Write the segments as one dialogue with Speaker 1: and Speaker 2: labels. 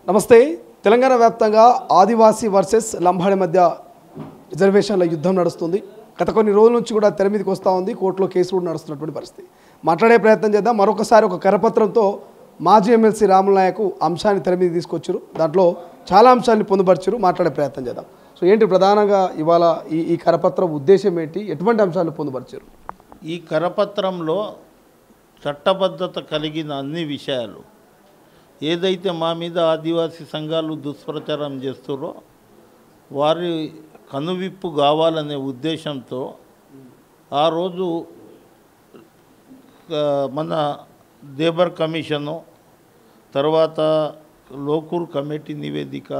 Speaker 1: నమస్తే. తెలంగాణ వ్యాప్తంగా ఆదివాసీ వర్సెస్ లంబాడి మధ్య రిజర్వేషన్ల యుద్ధం నడుస్తుంది. గత కొన్ని రోజుల నుంచి కూడా తెర మీదకి వస్తూ ఉంది. కోర్టులో కేసు కూడా నడుస్తున్నటువంటి పరిస్థితి. మాట్లాడే ప్రయత్నం చేద్దాం. మరొకసారి ఒక కరపత్రంతో మాజీ ఎమ్మెల్సీ రాములు నాయక్ అంశాన్ని తెర మీద తీసుకొచ్చారు. దాంట్లో చాలా అంశాన్ని పొందుపరిచారు. మాట్లాడే ప్రయత్నం చేద్దాం. సో ఏంటి ప్రధానంగా ఇవాళ ఈ కరపత్రం ఉద్దేశం ఏంటి, ఎటువంటి అంశాలు పొందుపరిచారు?
Speaker 2: ఈ కరపత్రంలో చట్టబద్ధత కలిగిన అన్ని విషయాలు ఏదైతే మా మీద ఆదివాసీ సంఘాలు దుష్ప్రచారం చేస్తారో వారి కనువిప్పు కావాలనే ఉద్దేశంతో ఆ రోజు మన దేబర్ కమిషను, తర్వాత లోకూర్ కమిటీ నివేదిక,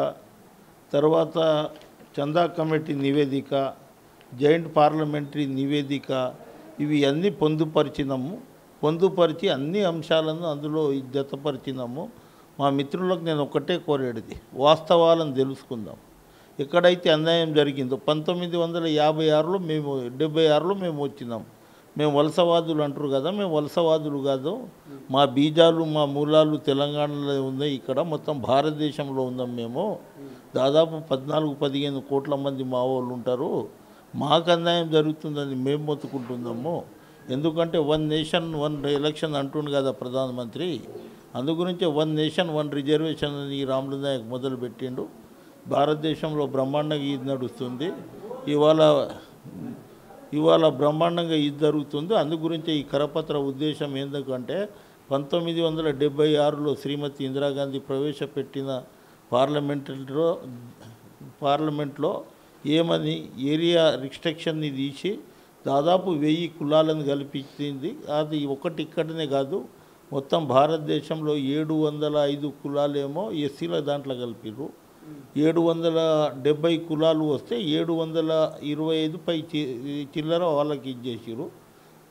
Speaker 2: తర్వాత చందా కమిటీ నివేదిక, జాయింట్ పార్లమెంటరీ నివేదిక, ఇవి అన్నీ పొందుపరిచి అన్ని అంశాలను అందులో జతపరిచినాము. మా మిత్రులకు నేను ఒకటే కోరేది, వాస్తవాలను తెలుసుకుందాం. ఎక్కడైతే అన్యాయం జరిగిందో 1956లో మేము 76లో మేము వచ్చినాం. మేము వలసవాదులు అంటారు కదా, మేము వలసవాదులు కాదు. మా బీజాలు మా మూలాలు తెలంగాణలో ఉన్నాయి. ఇక్కడ మొత్తం భారతదేశంలో ఉన్నాం. మేము దాదాపు 14-15 కోట్ల మంది మా వాళ్ళు ఉంటారు. మాకు అన్యాయం జరుగుతుందని మేము మొత్తుకుంటున్నాము. ఎందుకంటే 1 నేషన్ 1 ఎలక్షన్ అంటుండు కదా ప్రధానమంత్రి. అందు గురించి 1 నేషన్ 1 రిజర్వేషన్ అని రాములు నాయక్ మొదలుపెట్టిండు. భారతదేశంలో బ్రహ్మాండంగా ఇది నడుస్తుంది. ఇవాళ బ్రహ్మాండంగా ఇది జరుగుతుంది. అందు గురించి ఈ కరపత్ర ఉద్దేశం ఎందుకంటే 1976లో శ్రీమతి ఇందిరాగాంధీ ప్రవేశపెట్టిన పార్లమెంట్లో ఏమని ఏరియా రిస్ట్రిక్షన్ని తీసి దాదాపు 1000 కులాలను కల్పించింది. అది ఒకటి ఇక్కడనే కాదు, మొత్తం భారతదేశంలో 705 కులాలేమో ఎస్సీల దాంట్లో కలిపిరు. 770 కులాలు వస్తే 725 పై చిల్లర వాళ్ళకి ఇచ్చేసారు.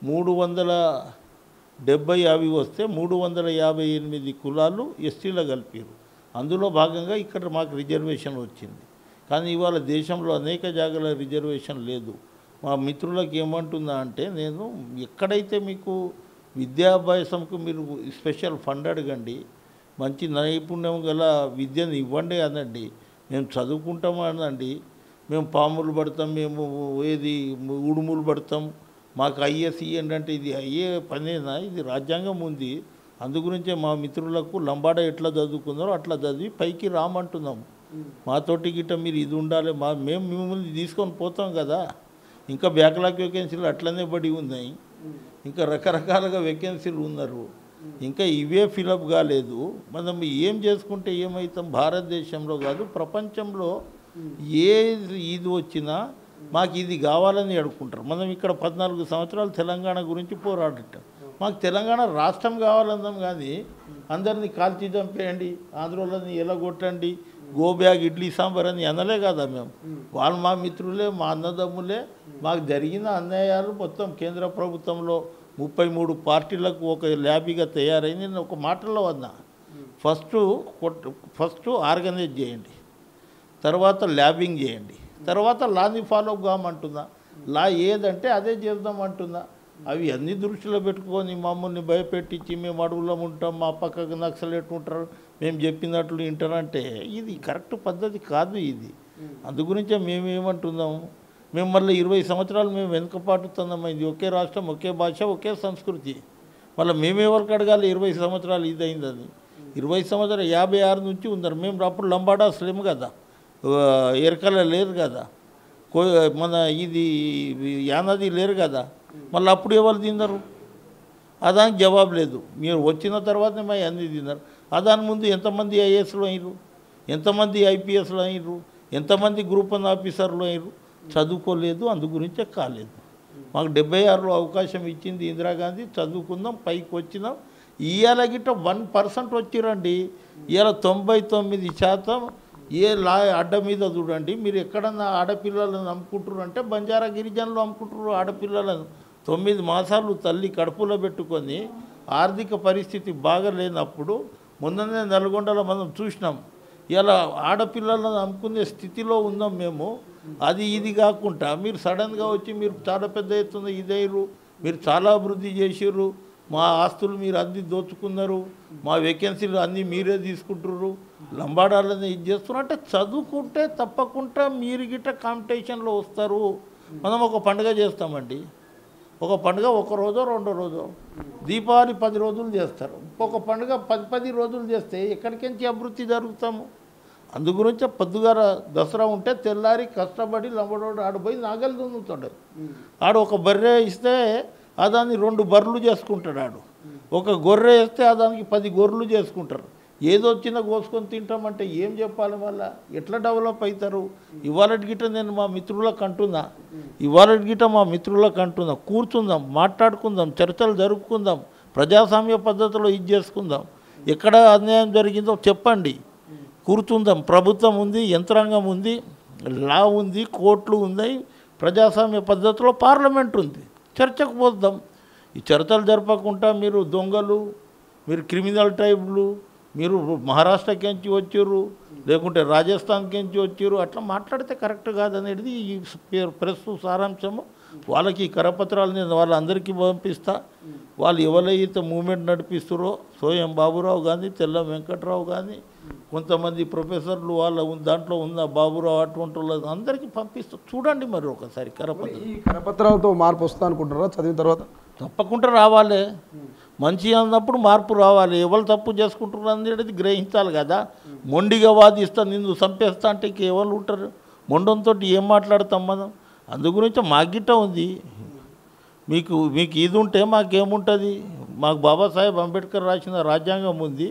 Speaker 2: 370 అవి వస్తే 358 కులాలు ఎస్టీలో కలిపారు. అందులో భాగంగా ఇక్కడ మాకు రిజర్వేషన్ వచ్చింది. కానీ ఇవాళ దేశంలో అనేక జాగాల రిజర్వేషన్ లేదు. మా మిత్రులకు ఏమంటుందా అంటే, నేను ఎక్కడైతే మీకు విద్యాభ్యాసంకు మీరు స్పెషల్ ఫండ్ అడగండి, మంచి నైపుణ్యం గల విద్యను ఇవ్వండి అనండి, మేము చదువుకుంటాము అనండి. మేము పాములు పడతాం, మేము ఉడుములు పడతాం, మాకు ఐఏఎస్ ఏంటంటే ఇది అయ్యే పనేనా? ఇది రాజ్యాంగం ఉంది. అందుగురించే మా మిత్రులకు లంబాడ ఎట్లా చదువుకున్నారో అట్లా చదివి పైకి రామంటున్నాము. మాతోటి గిట్ట మీరు ఇది ఉండాలి, మేము మిమ్మల్ని తీసుకొని పోతాం కదా. ఇంకా బ్యాక్లాగ్ వేకెన్సీలు అట్లనే పడి ఉన్నాయి. ఇంకా రకరకాలుగా వేకెన్సీలు ఉన్నారు. ఇంకా ఇవే ఫిలప్ కాలేదు. మనం ఏం చేసుకుంటే ఏమవుతాం? భారతదేశంలో కాదు, ప్రపంచంలో ఇది వచ్చినా మాకు ఇది కావాలని అడుక్కుంటారు. మనం ఇక్కడ 14 సంవత్సరాలు తెలంగాణ గురించి పోరాడటం, మాకు తెలంగాణ రాష్ట్రం కావాలన్నాం. కానీ అందరినీ కాల్చి చంపేయండి, ఆంధ్రోళ్ళని ఎలగొట్టండి, గో బ్యాగ్ ఇడ్లీ సాంబార్ అని అనలే కదా మేము. వాళ్ళు మా మిత్రులే, మా అన్నదమ్ములే. మాకు జరిగిన అన్యాయాలు మొత్తం కేంద్ర ప్రభుత్వంలో 33 పార్టీలకు ఒక ల్యాబీగా తయారైంది. నేను ఒక మాటలో అన్నా, ఫస్ట్ ఆర్గనైజ్ చేయండి, తర్వాత ల్యాబింగ్ చేయండి, తర్వాత లాని ఫాలో కామంటున్నా. లా ఏదంటే అదే చేద్దామంటున్నా. అవి అన్ని దృష్టిలో పెట్టుకొని మమ్మల్ని భయపెట్టించి మేము అడవుల్లో ఉంటాం, మా పక్కకు నక్సలేట్ ఉంటారు, మేము చెప్పినట్లు వింటారంటే ఇది కరెక్ట్ పద్ధతి కాదు ఇది. అందుగురించే మేమేమంటున్నాము, మేము మళ్ళీ 20 సంవత్సరాలు మేము వెనుకపాటుతున్నామైంది. ఒకే రాష్ట్రం, ఒకే భాష, ఒకే సంస్కృతి. మళ్ళీ మేమెవరికి అడగాలి 20 సంవత్సరాలు ఇది అయిందని? 20 సంవత్సరాలు 56 నుంచి ఉన్నారు. మేము అప్పుడు లంబాడాస్ లేము కదా, ఎరకల లేరు కదా, మన ఇది యానది లేరు కదా. మళ్ళీ అప్పుడు ఎవరు తిన్నారు? అదానికి జవాబు లేదు. మీరు వచ్చిన తర్వాతనే మా అన్నీ తిన్నారు. అదాని ముందు ఎంతమంది ఐఏఎస్లు అయ్యారు, ఎంతమంది ఐపీఎస్లు అయ్యారు, ఎంతమంది గ్రూప్ 1 ఆఫీసర్లు అయ్యారు? చదువుకోలేదు. అందు గురించే కాలేదు. మాకు 76లో అవకాశం ఇచ్చింది ఇందిరాగాంధీ, చదువుకుందాం, పైకి వచ్చినాం. ఇవాళ గిట్ట 1% వచ్చిరండి. ఇవాళ 99% ఏ లా అడ్డ మీద చూడండి. మీరు ఎక్కడన్నా ఆడపిల్లలను అమ్ముకుంటారు అంటే బంజారా గిరిజనులు అమ్ముకుంటారు ఆడపిల్లలను. 9 మాసాలు తల్లి కడుపులో పెట్టుకొని ఆర్థిక పరిస్థితి బాగలేనప్పుడు మొన్ననే నల్గొండలో మనం చూసినాం. ఇలా ఆడపిల్లలను అమ్ముకునే స్థితిలో ఉన్నాం మేము. అది ఇది కాకుండా మీరు సడన్గా వచ్చి మీరు చాలా పెద్ద ఎత్తున ఇదయ్యారు, మీరు చాలా అభివృద్ధి చేసిర్రు, మా ఆస్తులు మీరు అన్ని దోచుకున్నారు, మా వేకెన్సీలు అన్నీ మీరే తీసుకుంటున్నారు, లంబాడాలని ఇది చేస్తున్నారు అంటే చదువుకుంటే తప్పకుండా మీరు గిట్ట కాంపిటీషన్లో వస్తారు. మనం ఒక పండుగ చేస్తామండి, ఒక పండుగ ఒక రోజో 2 రోజో, దీపావళి 10 రోజులు చేస్తారు. ఒక పండుగ 10 రోజులు చేస్తే ఎక్కడికించి అభివృద్ధి జరుగుతాము. అందు గురించే పొద్దుగాల దసరా ఉంటే తెల్లారి కష్టపడి లంబడోడు ఆడిపోయి నాగలి దున్నుతాడు. ఆడు ఒక బర్రె ఇస్తే దాన్ని 2 బర్రెలు చేసుకుంటాడు. ఆడు ఒక గొర్రె వేస్తే దానికి 10 గొర్రెలు చేసుకుంటారు. ఏదో చిన్న కోసుకొని తింటామంటే ఏం చెప్పాలి, మళ్ళా ఎట్లా డెవలప్ అవుతారు. ఇవాళటి గిట్ట నేను మా మిత్రులకు అంటున్నా, కూర్చుందాం, మాట్లాడుకుందాం, చర్చలు జరుపుకుందాం, ప్రజాస్వామ్య పద్ధతిలో ఇది చేసుకుందాం. ఎక్కడ అన్యాయం జరిగిందో చెప్పండి, కూర్చుందాం. ప్రభుత్వం ఉంది, యంత్రాంగం ఉంది, లా ఉంది, కోర్టులు ఉన్నాయి, ప్రజాస్వామ్య పద్ధతిలో పార్లమెంట్ ఉంది, చర్చకు పోద్దాం. ఈ చర్చలు జరపకుండా మీరు దొంగలు, మీరు క్రిమినల్ టైపులు, మీరు మహారాష్ట్రకించి వచ్చారు, లేకుంటే రాజస్థాన్కించి వచ్చారు, అట్లా మాట్లాడితే కరెక్ట్ కాదనేది ఈ ప్రెస్ సారాంశము. వాళ్ళకి ఈ కరపత్రాలు నేను వాళ్ళందరికీ పంపిస్తా. వాళ్ళు ఎవరైతే మూమెంట్ నడిపిస్తారో సోయం బాబురావు కానీ, తెల్ల వెంకట్రావు కానీ, కొంతమంది ప్రొఫెసర్లు వాళ్ళ దాంట్లో ఉన్న బాబురావు అటువంటి వాళ్ళు అందరికీ పంపిస్తా. చూడండి మరి ఒకసారి కరపత్రం.
Speaker 1: ఈ కరపత్రాలతో మార్పు వస్తా అనుకుంటారా చదివిన తర్వాత?
Speaker 2: తప్పకుండా రావాలి. మంచి అన్నప్పుడు మార్పు రావాలి. ఎవరు తప్పు చేసుకుంటున్నారు అనేది గ్రహించాలి కదా. మొండిగా వాదిస్తా, నిన్ను చంపేస్తా అంటే ఎవరు ఉంటారు? మొండంతో ఏం మాట్లాడతాం మనం? అందు గురించి మా గిట్ట ఉంది. మీకు ఇది ఉంటే మాకేముంటుంది? మాకు బాబాసాహెబ్ అంబేద్కర్ రాసిన రాజ్యాంగం ఉంది,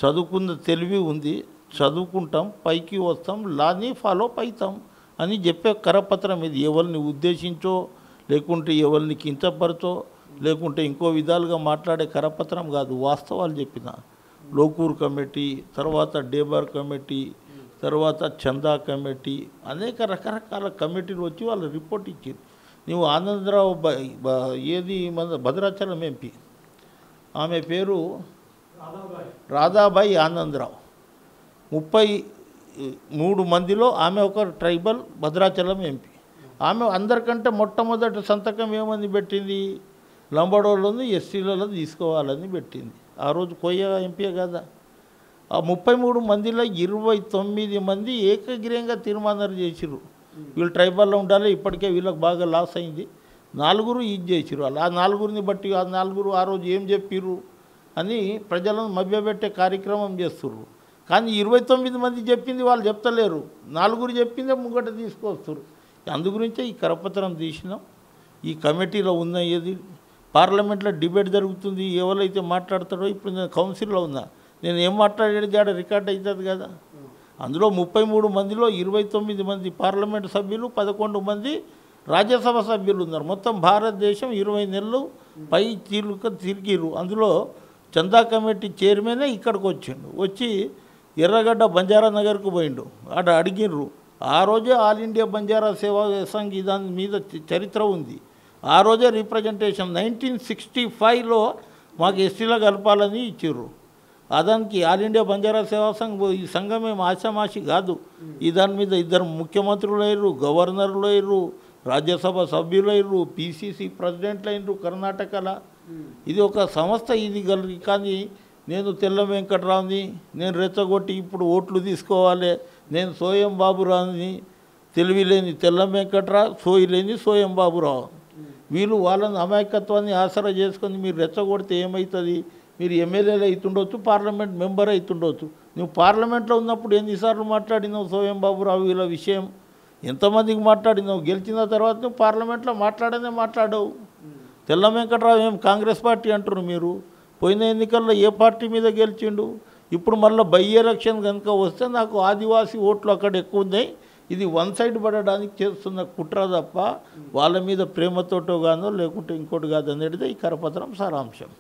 Speaker 2: చదువుకున్న తెలివి ఉంది, చదువుకుంటాం, పైకి వస్తాం, లాని ఫాలో అవుతాం అని చెప్పే కరపత్రం ఇది. ఎవరిని ఉద్దేశించో, లేకుంటే ఎవరిని కించపరచో, లేకుంటే ఇంకో విధాలుగా మాట్లాడే కరపత్రం కాదు. వాస్తవాలు చెప్పిన లోకూర్ కమిటీ, తర్వాత డేబార్ కమిటీ, తర్వాత చందా కమిటీ, అనేక రకరకాల కమిటీలు వచ్చి వాళ్ళు రిపోర్ట్ ఇచ్చారు. నువ్వు ఆనందరావు ఏది మన భద్రాచలం ఎంపీ, ఆమె పేరు రాధాబాయి ఆనందరావు, 33 మందిలో ఆమె ఒక ట్రైబల్ భద్రాచలం ఎంపీ. ఆమె అందరికంటే మొట్టమొదటి సంతకం ఏమని పెట్టింది? లంబడోళ్ళను ఎస్సీలలో తీసుకోవాలని పెట్టింది. ఆ రోజు కొయ్య ఎంపీ కదా. ఆ 33 మందిలో 29 మంది ఏకగ్రీయంగా తీర్మానాలు చేసిరు, వీళ్ళు ట్రైబల్లో ఉండాలి, ఇప్పటికే వీళ్ళకి బాగా లాస్ అయింది. 4 ఇది చేసిరు. ఆ 4 బట్టి ఆ 4 ఆ రోజు ఏం చెప్పిర్రు అని ప్రజలను మభ్యపెట్టే కార్యక్రమం చేస్తుర్రు. కానీ 29 మంది చెప్పింది వాళ్ళు చెప్తలేరు, 4 చెప్పిందే ముంగట తీసుకొస్తారు. అందుగురించే ఈ కరపత్రం తీసినాం. ఈ కమిటీలో ఉన్న ఏది పార్లమెంట్లో డిబేట్ జరుగుతుంది, ఎవరైతే మాట్లాడతాడో, ఇప్పుడు నేను కౌన్సిల్లో ఉన్నా, నేను ఏం మాట్లాడేది ఆడ రికార్డ్ అవుతుంది కదా. అందులో 33 మందిలో 29 మంది పార్లమెంటు సభ్యులు, 11 మంది రాజ్యసభ సభ్యులు ఉన్నారు. మొత్తం భారతదేశం 20 నెలలు పై తిరిగిరు. అందులో చందా కమిటీ చైర్మనే ఇక్కడికి వచ్చి ఎర్రగడ్డ బంజారా నగర్కు పోయిండు. ఆడ అడిగిర్రు. ఆ రోజే ఆల్ ఇండియా బంజారా సేవా సంఘ్ దాని మీద చరిత్ర ఉంది. ఆ రోజే రిప్రజెంటేషన్ 1965లో మాకు ఎస్టీలో కలపాలని ఇచ్చిర్రు. దానికి ఆల్ ఇండియా బంజారా సేవా సంఘ్ ఈ సంఘం ఏం ఆశామాషి కాదు. ఈ దాని మీద 2 ముఖ్యమంత్రులు అయ్యారు, గవర్నర్లు అయ్యారు, రాజ్యసభ సభ్యులు అయ్యారు, పిసిసి ప్రెసిడెంట్లు అయినరు కర్ణాటకలో. ఇది ఒక సంస్థ ఇది కానీ నేను తెల్ల వెంకట్రావుని నేను రెచ్చగొట్టి ఇప్పుడు ఓట్లు తీసుకోవాలి, నేను సోయం బాబురావుని, తెలివిలేని తెల్ల వెంకట్రావు, సోయిలేని సోయం బాబురావు, వీళ్ళు వాళ్ళని అమాయకత్వాన్ని ఆసరా చేసుకొని మీరు రెచ్చగొడితే ఏమవుతుంది? మీరు ఎమ్మెల్యేలు అవుతుండొచ్చు, పార్లమెంట్ మెంబర్ అవుతుండొచ్చు. నువ్వు పార్లమెంట్లో ఉన్నప్పుడు ఎన్నిసార్లు మాట్లాడినావు సోయం బాబురావు వీళ్ళ విషయం? ఎంతమందికి మాట్లాడినావు? గెలిచిన తర్వాత నువ్వు పార్లమెంట్లో మాట్లాడవు. తెల్ల వెంకట్రావు ఏం కాంగ్రెస్ పార్టీ అంటారు మీరు? పోయిన ఎన్నికల్లో ఏ పార్టీ మీద గెలిచిండు? ఇప్పుడు మళ్ళీ బై ఎలక్షన్ కనుక వస్తే నాకు ఆదివాసీ ఓట్లు అక్కడ ఎక్కువ ఉన్నాయి, ఇది వన్ సైడ్ పడడానికి చేస్తున్న కుట్ర తప్ప వాళ్ళ మీద ప్రేమతోటో గానో లేకుంటే ఇంకోటి కాదు అనేది ఈ కరపత్రం సారాంశం.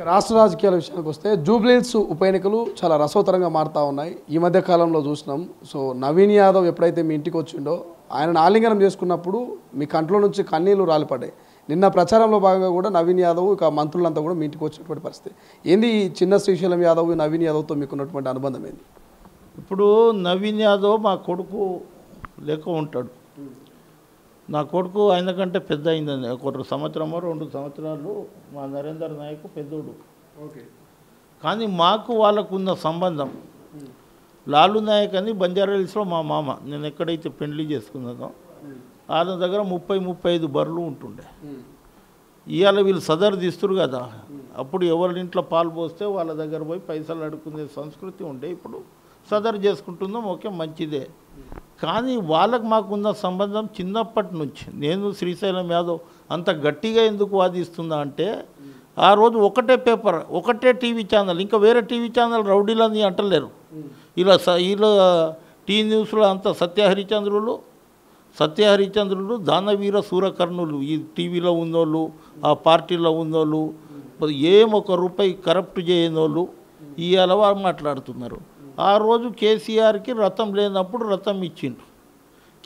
Speaker 1: రాష్ట్ర రాజకీయాల విషయానికి వస్తే జూబ్లీహిల్స్ ఉప ఎన్నికలు చాలా రసవతరంగా మారుతూ ఉన్నాయి. ఈ మధ్య కాలంలో చూసినాం. సో నవీన్ యాదవ్ ఎప్పుడైతే మీ ఇంటికి వచ్చిండో ఆయనను ఆలింగనం చేసుకున్నప్పుడు మీ కంట్లో నుంచి కన్నీళ్లు రాలిపడ్డాయి. నిన్న ప్రచారంలో భాగంగా కూడా నవీన్ యాదవ్ ఇక మంత్రులంతా కూడా మీ ఇంటికి వచ్చినటువంటి పరిస్థితి ఏంది? చిన్న శ్రీశైలం యాదవ్ నవీన్ యాదవ్తో మీకున్నటువంటి అనుబంధం ఏంది?
Speaker 2: ఇప్పుడు నవీన్ యాదవ్ మా కొడుకు లెక్క ఉంటాడు. నా కొడుకు ఆయన కంటే పెద్ద అయిందండి, ఒక సంవత్సరమో 2 సంవత్సరాలు మా నరేందర్ నాయక్ పెద్దోడు.
Speaker 1: ఓకే.
Speaker 2: కానీ మాకు వాళ్ళకు ఉన్న సంబంధం, లాలు నాయక్ అని బంజారాహిల్స్లో మా మామ, నేను ఎక్కడైతే పెళ్లి చేసుకున్నానో వాళ్ళ దగ్గర 30-35 బర్రెలు ఉంటుండే. ఇవాళ వీళ్ళు సదరు తీస్తురు కదా, అప్పుడు ఎవరి ఇంట్లో పాలు పోస్తే వాళ్ళ దగ్గర పోయి పైసలు అడుక్కునే సంస్కృతి ఉండే. ఇప్పుడు సదరు చేసుకుంటున్నాం, ఓకే, మంచిదే. కానీ వాళ్ళకు మాకున్న సంబంధం చిన్నప్పటి నుంచి. నేను శ్రీశైలం యాదవ్ అంత గట్టిగా ఎందుకు వాదిస్తున్నా అంటే, ఆ రోజు ఒకటే పేపర్, ఒకటే టీవీ ఛానల్, ఇంకా వేరే టీవీ ఛానల్ రౌడీలని అంటలేరు. ఇలా టీ న్యూస్లో అంతా సత్యహరిచంద్రులు దానవీర సూరకర్ణులు, ఈ టీవీలో ఉన్నోళ్ళు, ఆ పార్టీలో ఉన్నోళ్ళు, ఒక రూపాయి కరప్ట్ చేయనోళ్ళు ఇవాళ వాళ్ళు మాట్లాడుతున్నారు. ఆ రోజు కేసీఆర్కి రథం లేనప్పుడు రథం ఇచ్చిండు,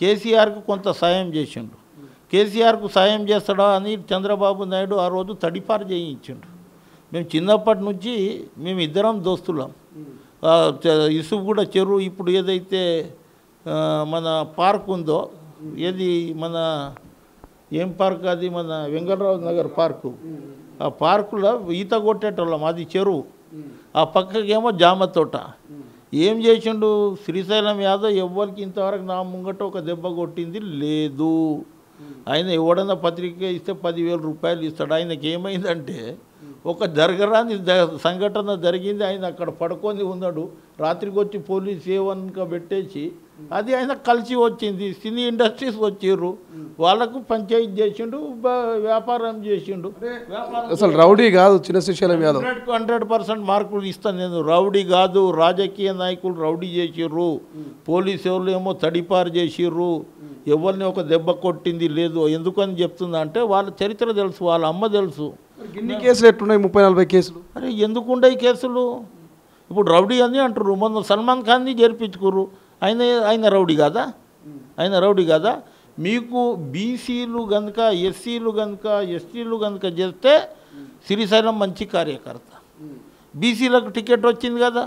Speaker 2: కేసీఆర్కి కొంత సాయం చేసిండు. కేసీఆర్కు సాయం చేస్తాడా అని చంద్రబాబు నాయుడు ఆ రోజు తడిపారు చేయించిండు. మేము చిన్నప్పటి నుంచి మేము ఇద్దరం దోస్తులం. ఇసుగూడ చెరువు ఇప్పుడు ఏదైతే మన పార్క్ ఉందో, ఏది మన ఏం పార్క్ అది, మన వెంకటరావు నగర్ పార్కు, ఆ పార్కులో ఈత కొట్టేటోళ్ళం, అది చెరువు. ఆ పక్కకేమో జామ తోట. ఏం చేసిండు శ్రీశైలం యాదవ్? ఎవ్వరికి ఇంతవరకు నా ముంగట ఒక దెబ్బ కొట్టింది లేదు. ఆయన ఎవడన్నా పత్రిక ఇస్తే 10,000 రూపాయలు ఇస్తాడు. ఆయనకి ఏమైందంటే, ఒక జరగరాని సంఘటన జరిగింది, ఆయన అక్కడ పడుకొని ఉన్నాడు. రాత్రికి వచ్చి పోలీస్ ఏవన్క పెట్టేసి అది ఆయన కలిసి వచ్చింది. సినీ ఇండస్ట్రీస్ వచ్చిర్రు, వాళ్ళకు పంచాయతీ చేసిండు, వ్యాపారం చేసిండు.
Speaker 1: అసలు రౌడీ కాదు చిన్న శ్రీశైలం యాదవ్.
Speaker 2: 100% మార్కులు ఇస్తాను నేను. రౌడీ కాదు, రాజకీయ నాయకులు రౌడీ చేసిర్రు, పోలీసు వాళ్ళు ఏమో తడిపారు చేసిర్రు, ఎవరిని ఒక దెబ్బ కొట్టింది లేదు. ఎందుకని చెప్తున్నా అంటే, వాళ్ళ చరిత్ర తెలుసు, వాళ్ళ అమ్మ తెలుసు.
Speaker 1: ఇన్ని కేసులు ఎట్టున్నాయి? 30-40 కేసులు.
Speaker 2: అరే ఎందుకుండే ఈ కేసులు? ఇప్పుడు రౌడీ అని అంటారు. మొన్న సల్మాన్ ఖాన్ని చేర్పించుకుర్రు, ఆయన రౌడీ కాదా? ఆయన రౌడీ కాదా? మీకు బీసీలు కనుక, ఎస్సీలు కనుక, ఎస్టీలు కనుక చేస్తే శ్రీశైలం మంచి కార్యకర్త. బీసీలకు టికెట్ వచ్చింది కదా,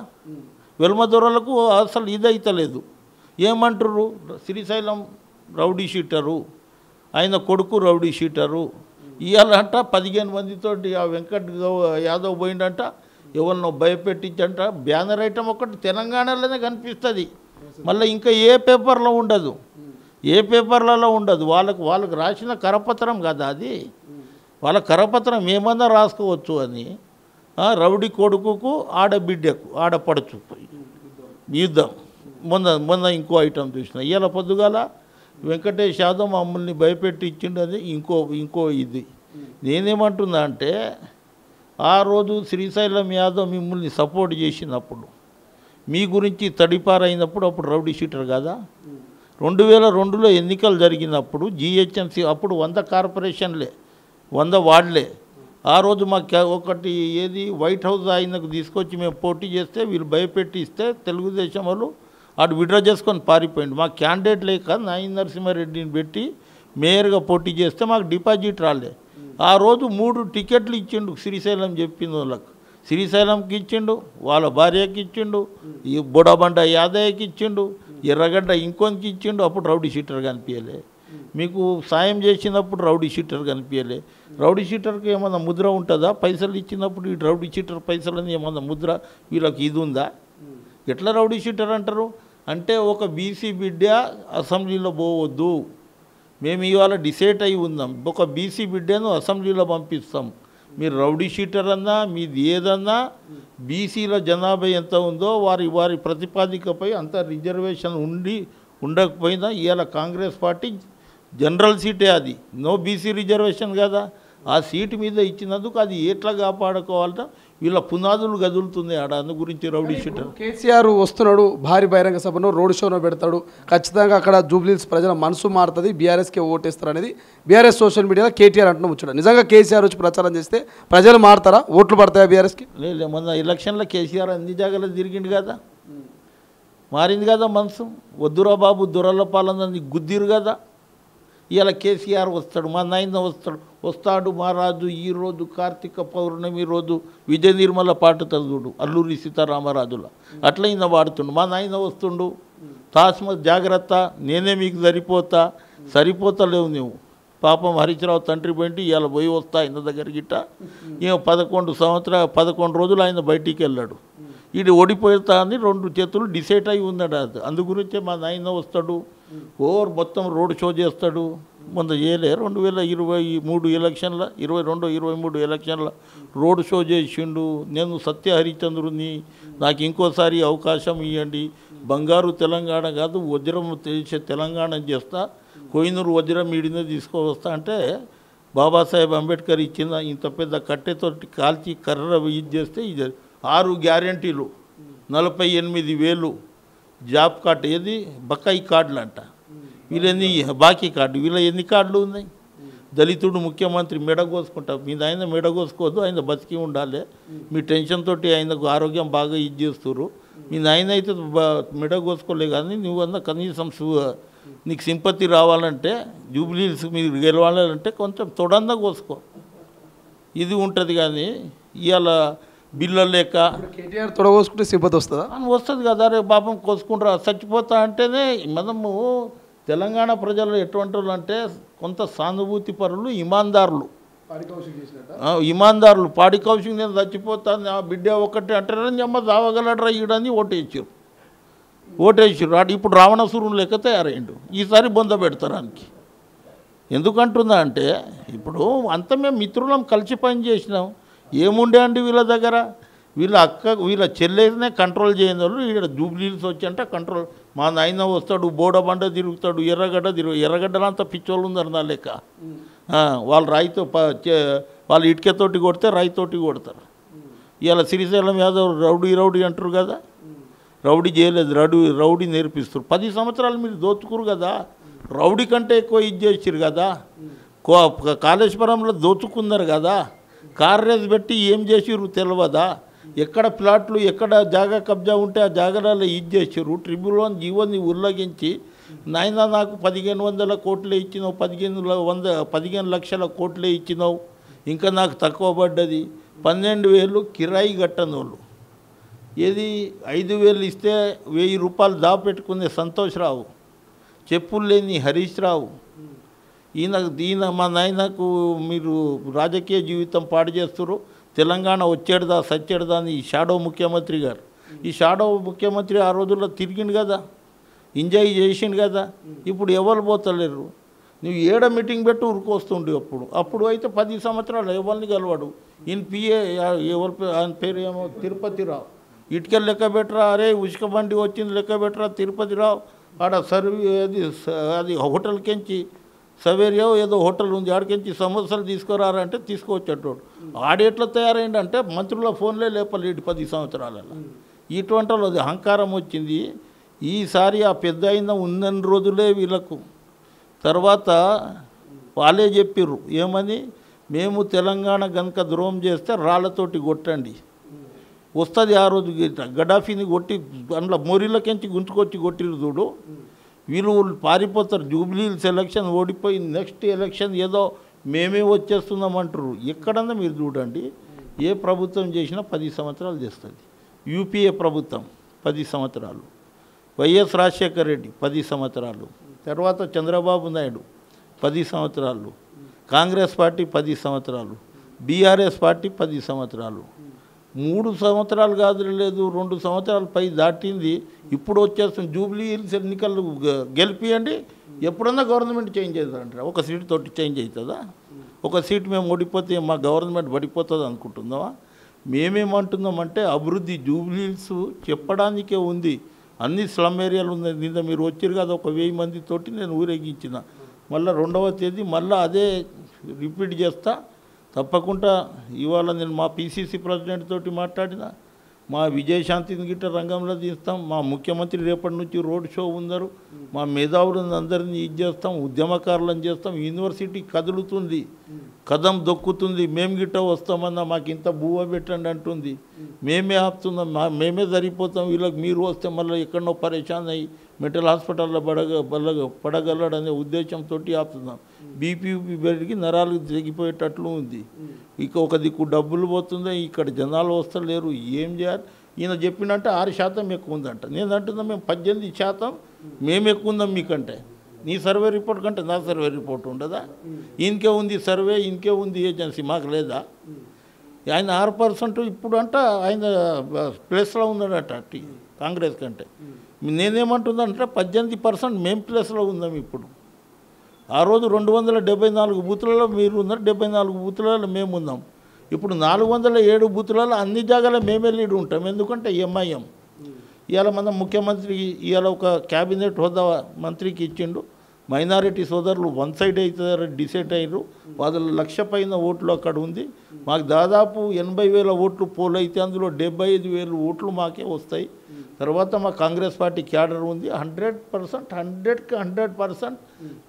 Speaker 2: వెల్మదొరలకు అసలు ఇదైతలేదు. ఏమంటారు? శ్రీశైలం రౌడీ షీటరు, ఆయన కొడుకు రౌడీ షీటరు. ఇవాళంట 15 మందితోటి ఆ వెంకట్ యాదవ్ పోయిండంట, ఎవరినో భయపెట్టించంట. బ్యానర్ ఐటమ్ ఒకటి తెలంగాణలోనే కనిపిస్తుంది, మళ్ళీ ఇంకా ఏ పేపర్లో ఉండదు, ఏ పేపర్లలో ఉండదు. వాళ్ళకు రాసిన కరపత్రం కదా అది, వాళ్ళ కరపత్రం ఏమన్నా రాసుకోవచ్చు అని. రౌడీ కొడుకుకు ఆడబిడ్డకు ఆడపడుచు యుద్ధం. మొన్న ఇంకో ఐటమ్ చూసిన. ఇవాళ పొద్దుగాల వెంకటేష్ యాదవ్ మమ్మల్ని భయపెట్టి ఇచ్చిండని ఇంకో ఇది. నేనేమంటున్నా అంటే, ఆ రోజు శ్రీశైలం యాదవ్ మిమ్మల్ని సపోర్ట్ చేసినప్పుడు, మీ గురించి తడిపారైనప్పుడు, అప్పుడు రౌడీ షీటర్ కదా. 2002లో ఎన్నికలు జరిగినప్పుడు జిహెచ్ఎంసీ అప్పుడు 100 కార్పొరేషన్లే, 100 వార్డులే. ఆ రోజు మాకు ఒకటి ఏది వైట్ హౌస్ ఆయనకు తీసుకొచ్చి మేము పోటీ చేస్తే వీళ్ళు భయపెట్టి ఇస్తే తెలుగుదేశం వాళ్ళు ఆడు విడ్రా చేసుకొని పారిపోయింది. మా క్యాండిడేట్ లేక నాయన నరసింహారెడ్డిని పెట్టి మేయర్గా పోటీ చేస్తే మాకు డిపాజిట్ రాలే. ఆ రోజు 3 టికెట్లు ఇచ్చిండు శ్రీశైలం చెప్పిన వాళ్ళకు. శ్రీశైలంకి ఇచ్చిండు, వాళ్ళ భార్యకి ఇచ్చిండు, ఈ బుడబండ యాదయ్యకి ఇచ్చిండు, ఎర్రగడ్డ ఇంకొనికి ఇచ్చిండు. అప్పుడు రౌడీ షీటర్ కనిపించలే. మీకు సాయం చేసినప్పుడు రౌడీ షీటర్ కనిపించలే. రౌడీ షీటర్కి ఏమన్నా ముద్ర ఉంటుందా? పైసలు ఇచ్చినప్పుడు ఈ రౌడీ షీటర్ పైసలని ఏమన్నా ముద్ర వీళ్ళకి ఇది ఉందా? ఎట్లా రౌడీ షీటర్ అంటారు? అంటే ఒక బీసీ బిడ్డ అసెంబ్లీలో పోవద్దు, మేము ఇవాళ డిసైడ్ అయి ఉందాం, ఒక బీసీ బిడ్డను అసెంబ్లీలో పంపిస్తాం. మీరు రౌడీ షీటర్ అన్నా మీది ఏదన్నా, బీసీల జనాభా ఎంత ఉందో వారి ప్రతిపాదికపై అంత రిజర్వేషన్ ఉండకపోయినా ఇవాళ కాంగ్రెస్ పార్టీ జనరల్ సీటే, అది నో బీసీ రిజర్వేషన్ కదా. ఆ సీటు మీద ఇచ్చినందుకు అది ఎట్లా కాపాడుకోవాలంటే వీళ్ళ పునాదులు గదులుతుంది ఆడ. అందు గురించి రౌడీ షీటర్.
Speaker 1: కేసీఆర్ వస్తున్నాడు, భారీ బహిరంగ సభను రోడ్ షోను పెడతాడు, ఖచ్చితంగా అక్కడ జూబ్లీహిల్స్ ప్రజల మనసు మారుతుంది, బీఆర్ఎస్కే ఓటేస్తారు అనేది బీఆర్ఎస్ సోషల్ మీడియాలో కేటీఆర్ అంటున్నా వచ్చాడు. నిజంగా కేసీఆర్ వచ్చి ప్రచారం చేస్తే ప్రజలు మారుతారా? ఓట్లు పడతాయా బీఆర్ఎస్కి?
Speaker 2: లేదు, మొన్న ఎలక్షన్లో కేసీఆర్ అన్ని జాగాలో తిరిగిండు కదా, మారింది కదా మనసు. వద్దురా బాబు దొరల పాలనని గుద్దిరు కదా. ఇలా కేసీఆర్ వస్తాడు, మా నాయన వస్తాడు మా రాజు. ఈరోజు కార్తీక పౌర్ణమి రోజు విజయ నిర్మల పాట చదువుడు అల్లూరి సీతారామరాజుల అట్లా ఈయన వాడుతుండు. మా నాయన వస్తుండు, తాస్మ జాగ్రత్త, నేనే మీకు సరిపోతా, సరిపోతలేవు నువ్వు. పాపం హరీశ్రావు తండ్రి పోయింటి ఇవాళ పోయి వస్తా ఆయన దగ్గరికి గిట్ట ఇక 11 రోజులు ఆయన బయటికి వెళ్ళాడు. ఇది ఓడిపోతా అని 2 చేతులు డిసైడ్ అయి ఉన్నాడు. అది అందు గురించే మా నాయన వస్తాడు మొత్తం రోడ్ షో చేస్తాడు. మొన్న చేయలే 2023 ఎలక్షన్ల 22-23 ఎలక్షన్ల రోడ్ షో చేసిండు. నేను సత్య హరిచంద్రుని, నాకు ఇంకోసారి అవకాశం ఇవ్వండి, బంగారు తెలంగాణ కాదు వజ్రం చేసే తెలంగాణ చేస్తా, కోహినూరు వజ్రం ఈడినే తీసుకువస్తా అంటే బాబాసాహెబ్ అంబేద్కర్ ఇచ్చిన ఇంత పెద్ద కట్టెతోటి కాల్చి కర్ర ఇది చేస్తే ఇది 6 గ్యారెంటీలు 48,000 జాబ్ కార్డు, ఏది బకాయి కార్డులు అంట. వీళ్ళెన్ని బాకీ కార్డు, వీళ్ళ ఎన్ని కార్డులు ఉన్నాయి? దళితుడు ముఖ్యమంత్రి మెడగోసుకుంటా, మీ ఆయన మెడగోసుకోవద్దు, ఆయన బతికి ఉండాలి. మీ టెన్షన్ తోటి ఆయనకు ఆరోగ్యం బాగా ఇది చేస్తున్నారు. మీ నాయన అయితే మెడగోసుకోలే, కానీ నువ్వన్నా కనీసం నీకు సింపతి రావాలంటే, జూబ్లీస్ మీరు గెలవాలంటే కొంచెం తొడందా కోసుకో, ఇది ఉంటుంది. కానీ ఇవాళ బిల్లులు లేక
Speaker 1: కేటీఆర్ తొడగోసుకుంటే సింపతి వస్తుందా
Speaker 2: అని వస్తుంది కదా. రే పాపం కోసుకుంటారా, చచ్చిపోతా అంటేనే. మనము తెలంగాణ ప్రజలు ఎటువంటి వాళ్ళు అంటే కొంత సానుభూతి పరులు, ఇమాందారులు. పాడి కౌశిక్ నేను చచ్చిపోతాను ఆ బిడ్డ ఒకటి అంటారని అమ్మ చావగలడరా ఈడని ఓటేసారు. అటు ఇప్పుడు రావణాసురుని లెక్క తయారైండు. ఈసారి బొంద పెడతారానికి. ఎందుకంటుందా అంటే ఇప్పుడు అంత మేము మిత్రులం కలిసి పని చేసినాం. ఏముండే అండి వీళ్ళ దగ్గర, వీళ్ళ చెల్లెనే కంట్రోల్ చేయని వాళ్ళు ఇక్కడ జూబ్లీస్ వచ్చి అంటే కంట్రోల్. మా నాయన వస్తాడు, బోడబండ తిరుగుతాడు, ఎర్రగడ్డలంతా పిచ్చోళ్ళు ఉన్నారు నా లెక్క. వాళ్ళు రాయితో వాళ్ళు ఇటుకతోటి కొడితే రాయితోటి కొడతారు. ఇవాళ శ్రీశైలం యాదవ్ రౌడీ అంటారు కదా, రౌడీ చేయలేదు, రౌడీ నేర్పిస్తారు. 10 సంవత్సరాలు మీరు దోచుకురు కదా, రౌడీ కంటే ఎక్కువ ఇది చేసిరు కదా. కాళేశ్వరంలో దోచుకున్నారు కదా, కార్ రేస్ పెట్టి ఏం చేసిర్రు తెలియదా? ఎక్కడ ప్లాట్లు ఎక్కడ జాగా కబ్జా ఉంటే ఆ జాగాలలో ఇది చేసిర్రు. ట్రిబ్యునల్ జీవోని ఉల్లంఘించి నాయన నాకు 1500 కోట్లే ఇచ్చినావు, 15 లక్షల కోట్లే ఇచ్చినావు, ఇంకా నాకు తక్కువ పడ్డది. 12,000 కిరాయి కట్టనోళ్ళు, ఏది 5,000 ఇస్తే 1000 రూపాయలు దాపెట్టుకునే సంతోష్ రావు, చెప్పులు లేని హరీష్ రావు. ఈయన మా నాయనకు మీరు రాజకీయ జీవితం పాడు చేస్తారు, తెలంగాణ వచ్చేడదా సచ్చేడదా అని ఈ షాడో ముఖ్యమంత్రి గారు. ఈ షాడో ముఖ్యమంత్రి ఆ రోజుల్లో తిరిగిండు కదా, ఎంజాయ్ చేసిండు కదా. ఇప్పుడు ఎవరు పోతలేరు. నువ్వు ఏడ మీటింగ్ పెట్టి ఉరుకొస్తుండే అప్పుడు అయితే 10 సంవత్సరాలు ఎవరిని గెలవాడు. ఈయన పిఏ ఆయన పేరు ఏమో తిరుపతిరావు. ఇటుకలు లెక్క పెట్టరా, అరే ఉసుక బండి వచ్చింది లెక్క పెట్టరా తిరుపతిరావు. ఆడ అది హోటల్కించి సవేరియో ఏదో హోటల్ ఉంది, ఆడికించి సమోసాలు తీసుకురారంటే తీసుకువచ్చేటోడు. ఆడెట్లా తయారైందంటే మంత్రుల ఫోన్లే లేపలేడు 10 సంవత్సరాలలో. ఇటువంటి వాళ్ళు అది అహంకారం వచ్చింది. ఈసారి ఆ పెద్ద అయిన ఉన్నన్ని రోజులే వీళ్ళకు. తర్వాత వాళ్ళే చెప్పిర్రు ఏమని, మేము తెలంగాణ కనుక ద్రోహం చేస్తే రాళ్లతోటి కొట్టండి వస్తుంది. ఆ రోజు గడాఫీని కొట్టి అందులో మోరీలకించి గుంటుకొచ్చి కొట్టిరు చూడు. వీళ్ళు పారిపోతారు. జూబ్లీహిల్స్ ఎలక్షన్ ఓడిపోయి నెక్స్ట్ ఎలక్షన్ ఏదో మేమే వచ్చేస్తున్నామంటారు. ఎక్కడన్నా మీరు చూడండి, ఏ ప్రభుత్వం చేసినా 10 సంవత్సరాలు చేస్తుంది. యూపీఏ ప్రభుత్వం 10 సంవత్సరాలు, వైఎస్ రాజశేఖర్ రెడ్డి 10 సంవత్సరాలు, తర్వాత చంద్రబాబు నాయుడు 10 సంవత్సరాలు, కాంగ్రెస్ పార్టీ 10 సంవత్సరాలు, బీఆర్ఎస్ పార్టీ 10 సంవత్సరాలు. 3 సంవత్సరాలు కాదు, లేదు 2 సంవత్సరాల పై దాటింది. ఇప్పుడు వచ్చేస్తుంది జూబ్లీహిల్స్ ఎన్నికలు గెలిపియండి, ఎప్పుడన్నా గవర్నమెంట్ చేంజ్ అవుతుందంటారా? ఒక సీట్ తోటి చేంజ్ అవుతుందా? ఒక సీట్ మేము ఓడిపోతే మా గవర్నమెంట్ పడిపోతుంది అనుకుంటున్నావా? మేమేమంటున్నామంటే అభివృద్ధి జూబ్లీహిల్స్ చెప్పడానికే ఉంది. అన్ని స్లమ్ ఏరియాలు ఉన్నాయి. నిన్న మీరు వచ్చారు కదా, ఒక 1000 మందితోటి నేను ఊరేగించిన. మళ్ళీ 2వ తేదీ మళ్ళీ అదే రిపీట్ చేస్తా. తప్పకుండా ఇవాళ నేను మా పిసిసి ప్రెసిడెంట్ తోటి మాట్లాడిన, మా విజయశాంతిని గిట్ట రంగంలో తీస్తాం. మా ముఖ్యమంత్రి రేపటి నుంచి రోడ్ షో ఉన్నారు. మా మేధావులను అందరినీ ఇది చేస్తాం, ఉద్యమకారులను చేస్తాం. యూనివర్సిటీ కదులుతుంది, కదం దొక్కుతుంది. మేము గిట్ట వస్తామన్నా మాకు ఇంత బువ్వ పెట్టండి అంటుంది. మేమే ఆపుతున్నాం, మేమే సరిపోతాం. వీళ్ళకి మీరు వస్తే మళ్ళీ ఎక్కడనో పరేషాన్ అయ్యి మెంటల్ హాస్పిటల్లో పడగలడనే ఉద్దేశంతో ఆపుతున్నాం. బీపీపీ పెరిగి నరాలు తెగిపోయేటట్లు ఉంది. ఇక ఒక దిక్కు డబ్బులు పోతుందో, ఇక్కడ జనాలు వస్తలేరు. ఏం చేయాలి? ఈయన చెప్పినట్టే 6% ఎక్కువ ఉందంట. నేను అంటున్నా మేము 18% మేము ఎక్కువ ఉందాం మీకంటే. నీ సర్వే రిపోర్ట్ కంటే నా సర్వే రిపోర్ట్ ఉండదా? ఇంకే ఉంది సర్వే, ఇంకే ఉంది ఏజెన్సీ, మాకు లేదా? ఆయన 6% ఇప్పుడు అంట ఆయన ప్లేస్లో ఉన్నాడట కాంగ్రెస్ కంటే. నేనేమంటుందంటే 18% మేము ప్లేస్లో ఉందాం ఇప్పుడు. ఆ రోజు 274 బూతులలో మీరు ఉన్నారు, 74 బూతులలో మేము ఉన్నాం. ఇప్పుడు 407 బూతులలో అన్ని జాగాలో మేమే లీడ్ ఉంటాం. ఎందుకంటే ఎంఐఎం ఇవాళ మన ముఖ్యమంత్రికి ఇవాళ ఒక క్యాబినెట్ హోదా మంత్రికి ఇచ్చిండు. మైనారిటీ సోదరులు వన్ సైడ్ అవుతారు డిసైడ్ అయ్యారు. వాళ్ళ 1,00,000 పైన ఓట్లు అక్కడ ఉంది. మాకు దాదాపు 80,000 ఓట్లు పోల్ అయితే అందులో 75,000 ఓట్లు మాకే వస్తాయి. తర్వాత మా కాంగ్రెస్ పార్టీ క్యాడర్ ఉంది. 100%, 100కి 100%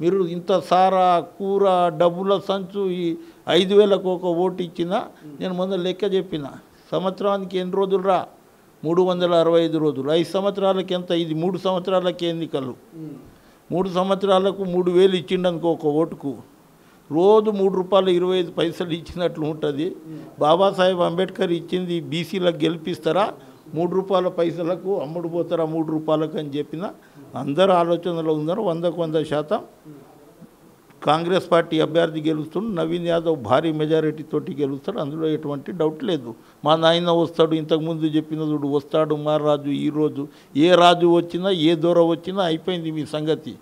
Speaker 2: మీరు ఇంత సారా కూర డబ్బుల సంచు ఈ 5,000కు ఒక ఓటు ఇచ్చినా, నేను మొన్న లెక్క చెప్పిన, సంవత్సరానికి ఎన్ని రోజులు రా? 365 రోజులు. 5 సంవత్సరాలకి ఎంత? ఇది 3 సంవత్సరాలకి ఎన్నికలు. 3 సంవత్సరాలకు 3,000 ఇచ్చిండనుకో ఒక ఓటుకు. రోజు ₹3.25 ఇచ్చినట్లు ఉంటుంది. బాబాసాహెబ్ అంబేద్కర్ ఇచ్చింది బీసీలకు గెలిపిస్తారా, ₹3 అమ్ముడు పోతారా 3 రూపాయలకు అని చెప్పిన. అందరూ ఆలోచనలో ఉన్నారు. 100కు 100% కాంగ్రెస్ పార్టీ అభ్యర్థి గెలుస్తాడు. నవీన్ యాదవ్ భారీ మెజారిటీ తోటి గెలుస్తాడు. అందులో ఎటువంటి డౌట్ లేదు. మా నాయన వస్తాడు, ఇంతకుముందు చెప్పిన చూడు వస్తాడు మా రాజు. ఈరోజు ఏ రాజు వచ్చినా ఏ దూర వచ్చినా అయిపోయింది మీ సంగతి.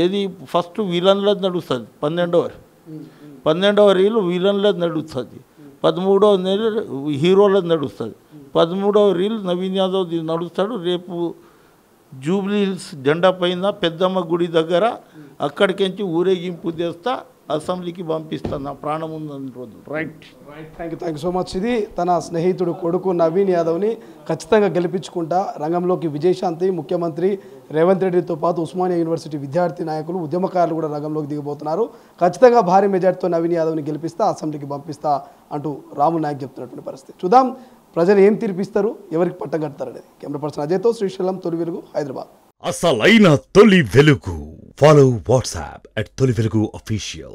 Speaker 2: ఏది ఫస్ట్ విలన్లది నడుస్తుంది. 12వ రీలు విలన్లది నడుస్తుంది. 13వ హీరోలది నడుస్తుంది. 13వ రీల్ నవీన్ యాదవ్ నడుస్తాడు. రేపు జూబ్లీ హిల్స్ జెండా పైన పెద్దమ్మ గుడి దగ్గర అక్కడికించి ఊరేగింపు చేస్తా, అసెంబ్లీకి పంపిస్తాను. నా ప్రాణం ఉందని రోజు. Right.
Speaker 1: Thank you so much. ఇది తన స్నేహితుడు కొడుకు నవీన్ యాదవ్ని ఖచ్చితంగా గెలిపించుకుంటా రంగంలోకి విజయశాంతి, ముఖ్యమంత్రి రేవంత్ రెడ్డితో పాటు ఉస్మానియా యూనివర్సిటీ విద్యార్థి నాయకులు, ఉద్యమకారులు కూడా రంగంలోకి దిగబోతున్నారు. ఖచ్చితంగా భారీ మెజార్టీతో నవీన్ యాదవ్ని గెలిపిస్తా, అసెంబ్లీకి పంపిస్తా అంటూ రాముల్ నాయక్ చెప్తున్నటువంటి పరిస్థితి. చూద్దాం ప్రజలు ఏం తీర్పిస్తారు, ఎవరికి పట్టం కడతారనేది. కెమెరా పర్సన్ అజయ్తో శ్రీశైలం, తొలి వెలుగు, హైదరాబాద్.
Speaker 3: అసలైన తొలి వెలుగు. ఫాలో వాట్సాప్ @తొలి వెలుగు official.